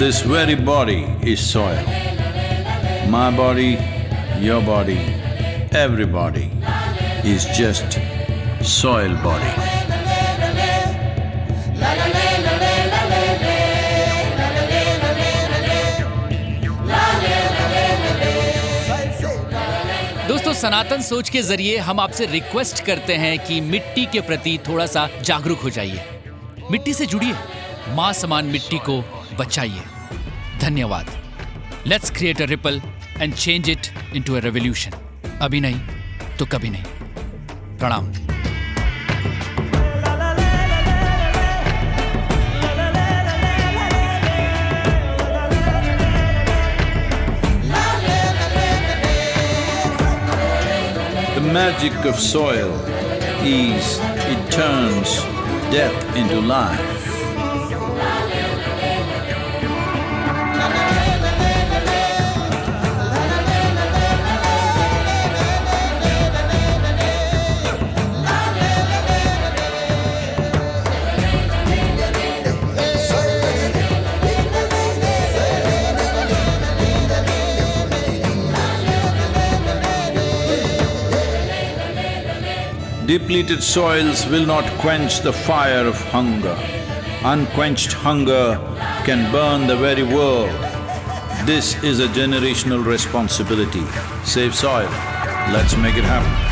This very body is soil. My body, your body, everybody is just soil body. दोस्तों, सनातन सोच के जरिए हम आपसे रिक्वेस्ट करते हैं कि मिट्टी के प्रति थोड़ा सा जागरूक हो जाइए। मिट्टी से जुड़िए, मां समान मिट्टी को बचाइए। धन्यवाद। Let's create a ripple and change it into a revolution. अभी नहीं तो कभी नहीं। प्रणाम। The magic of soil is it turns death into life. Depleted soils will not quench the fire of hunger. Unquenched hunger can burn the very world. This is a generational responsibility. Save soil. Let's make it happen.